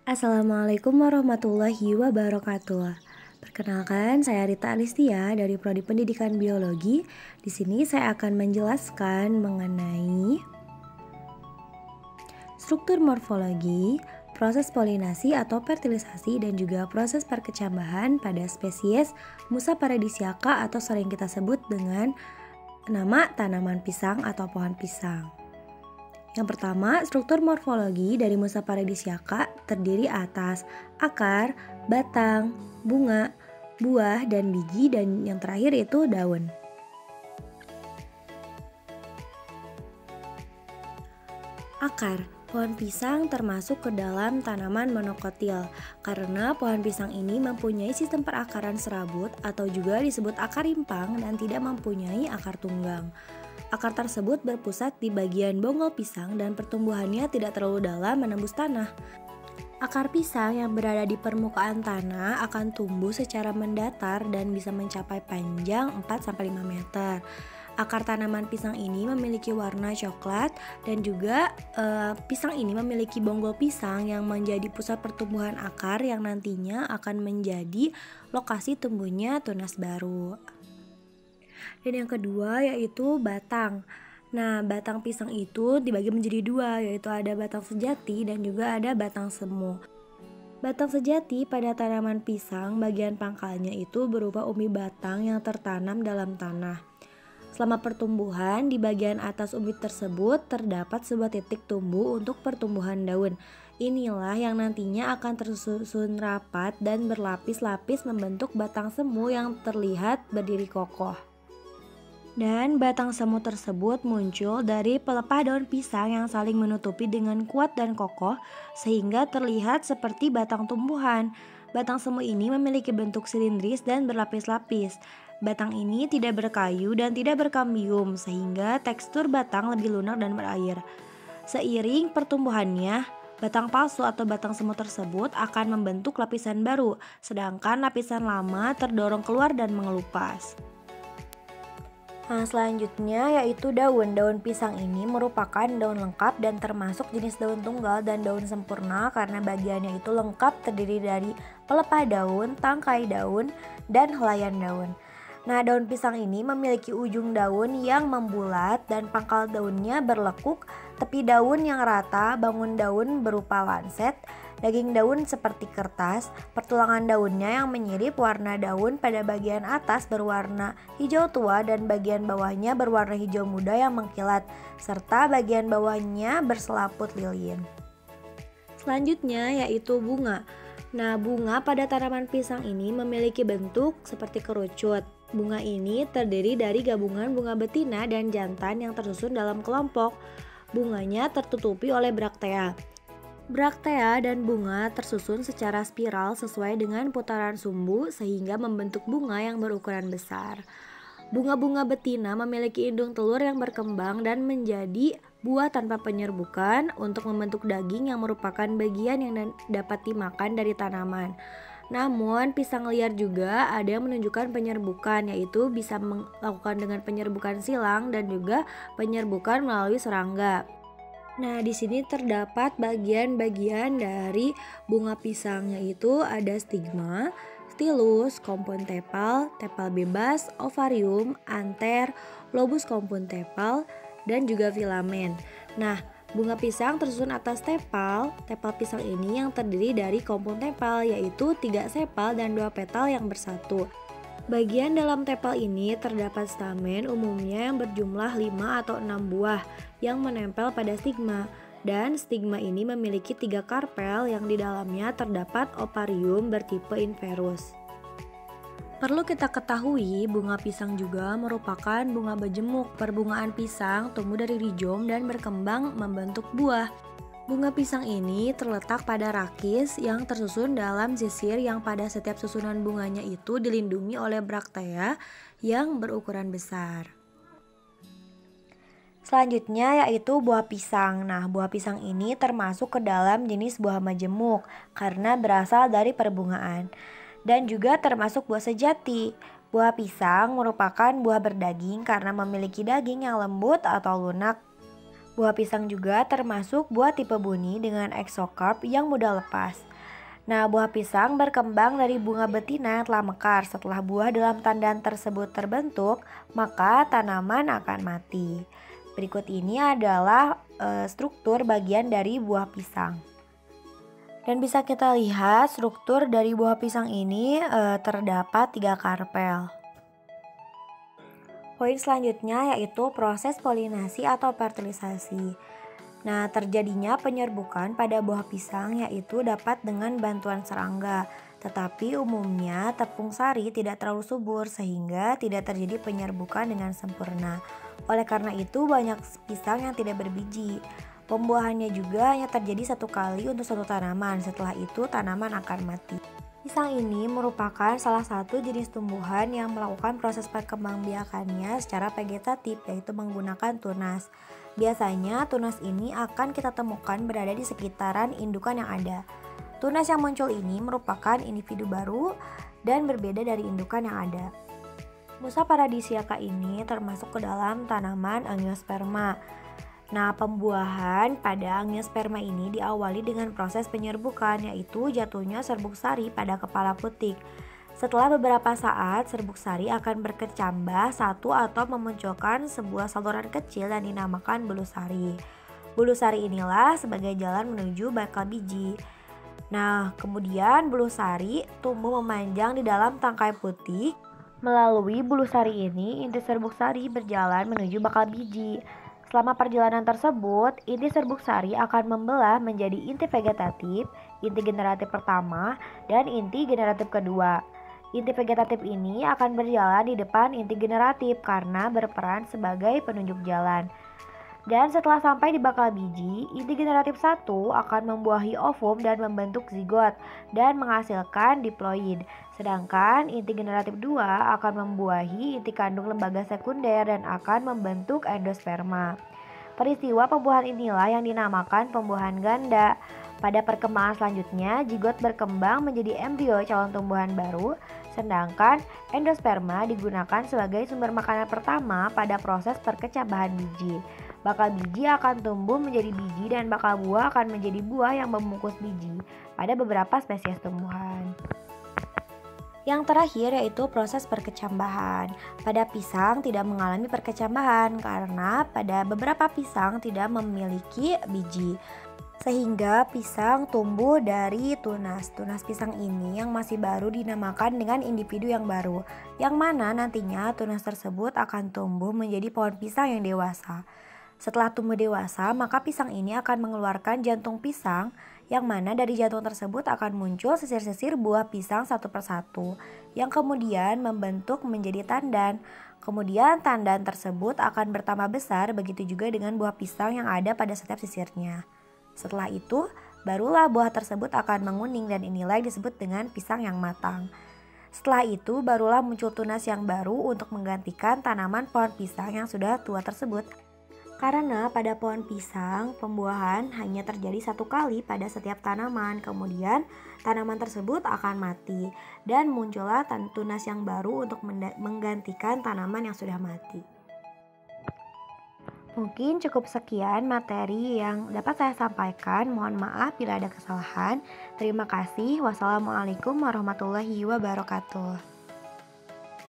Assalamualaikum warahmatullahi wabarakatuh. Perkenalkan, saya Rita Alistia dari Prodi Pendidikan Biologi. Di sini saya akan menjelaskan mengenai struktur morfologi, proses polinasi atau fertilisasi, dan juga proses perkecambahan pada spesies Musa paradisiaca atau sering kita sebut dengan nama tanaman pisang atau pohon pisang. Yang pertama, struktur morfologi dari Musa paradisiaca terdiri atas akar, batang, bunga, buah, dan biji, dan yang terakhir itu daun. Akar pohon pisang termasuk ke dalam tanaman monokotil karena pohon pisang ini mempunyai sistem perakaran serabut atau juga disebut akar rimpang dan tidak mempunyai akar tunggang. Akar tersebut berpusat di bagian bonggol pisang dan pertumbuhannya tidak terlalu dalam menembus tanah. Akar pisang yang berada di permukaan tanah akan tumbuh secara mendatar dan bisa mencapai panjang 4-5 meter. Akar tanaman pisang ini memiliki warna coklat dan juga pisang ini memiliki bonggol pisang yang menjadi pusat pertumbuhan akar yang nantinya akan menjadi lokasi tumbuhnya tunas baru. Dan yang kedua yaitu batang. Nah, batang pisang itu dibagi menjadi dua, yaitu ada batang sejati dan juga ada batang semu. Batang sejati pada tanaman pisang bagian pangkalnya itu berupa umbi batang yang tertanam dalam tanah. Selama pertumbuhan, di bagian atas umbi tersebut terdapat sebuah titik tumbuh untuk pertumbuhan daun. Inilah yang nantinya akan tersusun rapat dan berlapis-lapis membentuk batang semu yang terlihat berdiri kokoh. Dan batang semu tersebut muncul dari pelepah daun pisang yang saling menutupi dengan kuat dan kokoh sehingga terlihat seperti batang tumbuhan. Batang semu ini memiliki bentuk silindris dan berlapis-lapis. Batang ini tidak berkayu dan tidak berkambium sehingga tekstur batang lebih lunak dan berair. Seiring pertumbuhannya, batang palsu atau batang semu tersebut akan membentuk lapisan baru, sedangkan lapisan lama terdorong keluar dan mengelupas. Nah, selanjutnya yaitu daun. Daun pisang ini merupakan daun lengkap dan termasuk jenis daun tunggal dan daun sempurna karena bagiannya itu lengkap terdiri dari pelepah daun, tangkai daun, dan helaian daun. Nah, daun pisang ini memiliki ujung daun yang membulat dan pangkal daunnya berlekuk, tepi daun yang rata, bangun daun berupa lanset, daging daun seperti kertas, pertulangan daunnya yang menyirip, warna daun pada bagian atas berwarna hijau tua dan bagian bawahnya berwarna hijau muda yang mengkilat, serta bagian bawahnya berselaput lilin. Selanjutnya yaitu bunga. Nah, bunga pada tanaman pisang ini memiliki bentuk seperti kerucut. Bunga ini terdiri dari gabungan bunga betina dan jantan yang tersusun dalam kelompok. Bunganya tertutupi oleh braktea. Braktea dan bunga tersusun secara spiral sesuai dengan putaran sumbu sehingga membentuk bunga yang berukuran besar. Bunga-bunga betina memiliki indung telur yang berkembang dan menjadi buah tanpa penyerbukan untuk membentuk daging yang merupakan bagian yang dapat dimakan dari tanaman. Namun pisang liar juga ada yang menunjukkan penyerbukan, yaitu bisa melakukan dengan penyerbukan silang dan juga penyerbukan melalui serangga. Nah, di sini terdapat bagian-bagian dari bunga pisang, yaitu ada stigma, stilus, kompon tepal, tepal bebas, ovarium, anter, lobus kompon tepal, dan juga filamen. Nah, bunga pisang tersusun atas tepal. Tepal pisang ini yang terdiri dari kompon tepal, yaitu 3 sepal dan 2 petal yang bersatu. Bagian dalam tepal ini terdapat stamen umumnya yang berjumlah 5 atau 6 buah yang menempel pada stigma, dan stigma ini memiliki 3 karpel yang di dalamnya terdapat oparium bertipe inverus. Perlu kita ketahui, bunga pisang juga merupakan bunga berjemuk. Perbungaan pisang tumbuh dari rizom dan berkembang membentuk buah. Bunga pisang ini terletak pada rakis yang tersusun dalam sisir yang pada setiap susunan bunganya itu dilindungi oleh braktea yang berukuran besar. Selanjutnya yaitu buah pisang. Nah, buah pisang ini termasuk ke dalam jenis buah majemuk karena berasal dari perbungaan. Dan juga termasuk buah sejati. Buah pisang merupakan buah berdaging karena memiliki daging yang lembut atau lunak. Buah pisang juga termasuk buah tipe buni dengan eksokarp yang mudah lepas. Nah, buah pisang berkembang dari bunga betina yang telah mekar. Setelah buah dalam tandan tersebut terbentuk, maka tanaman akan mati. Berikut ini adalah struktur bagian dari buah pisang. Dan bisa kita lihat struktur dari buah pisang ini terdapat 3 karpel. Poin selanjutnya yaitu proses polinasi atau fertilisasi. Nah, terjadinya penyerbukan pada buah pisang yaitu dapat dengan bantuan serangga. Tetapi umumnya tepung sari tidak terlalu subur sehingga tidak terjadi penyerbukan dengan sempurna. Oleh karena itu banyak pisang yang tidak berbiji. Pembuahannya juga hanya terjadi 1 kali untuk satu tanaman, setelah itu tanaman akan mati. Pisang ini merupakan salah satu jenis tumbuhan yang melakukan proses perkembangbiakannya secara vegetatif, yaitu menggunakan tunas. Biasanya tunas ini akan kita temukan berada di sekitaran indukan yang ada. Tunas yang muncul ini merupakan individu baru dan berbeda dari indukan yang ada. Musa paradisiaca ini termasuk ke dalam tanaman Angiosperma. Nah, pembuahan pada Angiosperma ini diawali dengan proses penyerbukan, yaitu jatuhnya serbuk sari pada kepala putik. Setelah beberapa saat, serbuk sari akan berkecambah satu atau memunculkan sebuah saluran kecil yang dinamakan bulu sari. Bulu sari inilah sebagai jalan menuju bakal biji. Nah, kemudian bulu sari tumbuh memanjang di dalam tangkai putik. Melalui bulu sari ini, inti serbuk sari berjalan menuju bakal biji. Selama perjalanan tersebut, inti serbuk sari akan membelah menjadi inti vegetatif, inti generatif pertama, dan inti generatif kedua. Inti vegetatif ini akan berjalan di depan inti generatif karena berperan sebagai penunjuk jalan. Dan setelah sampai di bakal biji, inti generatif 1 akan membuahi ovum dan membentuk zigot dan menghasilkan diploid. Sedangkan inti generatif 2 akan membuahi inti kandung lembaga sekunder dan akan membentuk endosperma. Peristiwa pembuahan inilah yang dinamakan pembuahan ganda. Pada perkembangan selanjutnya, zigot berkembang menjadi embrio calon tumbuhan baru, sedangkan endosperma digunakan sebagai sumber makanan pertama pada proses perkecambahan biji. Bakal biji akan tumbuh menjadi biji dan bakal buah akan menjadi buah yang membungkus biji pada beberapa spesies tumbuhan. Yang terakhir yaitu proses perkecambahan. Pada pisang tidak mengalami perkecambahan karena pada beberapa pisang tidak memiliki biji. Sehingga pisang tumbuh dari tunas. Tunas pisang ini yang masih baru dinamakan dengan individu yang baru, yang mana nantinya tunas tersebut akan tumbuh menjadi pohon pisang yang dewasa. Setelah tumbuh dewasa, maka pisang ini akan mengeluarkan jantung pisang, yang mana dari jantung tersebut akan muncul sisir-sisir buah pisang satu persatu, yang kemudian membentuk menjadi tandan. Kemudian tandan tersebut akan bertambah besar, begitu juga dengan buah pisang yang ada pada setiap sisirnya. Setelah itu, barulah buah tersebut akan menguning dan inilah yang disebut dengan pisang yang matang. Setelah itu, barulah muncul tunas yang baru untuk menggantikan tanaman pohon pisang yang sudah tua tersebut. Karena pada pohon pisang, pembuahan hanya terjadi 1 kali pada setiap tanaman, kemudian tanaman tersebut akan mati dan muncullah tunas yang baru untuk menggantikan tanaman yang sudah mati. Mungkin cukup sekian materi yang dapat saya sampaikan. Mohon maaf bila ada kesalahan. Terima kasih. Wassalamualaikum warahmatullahi wabarakatuh.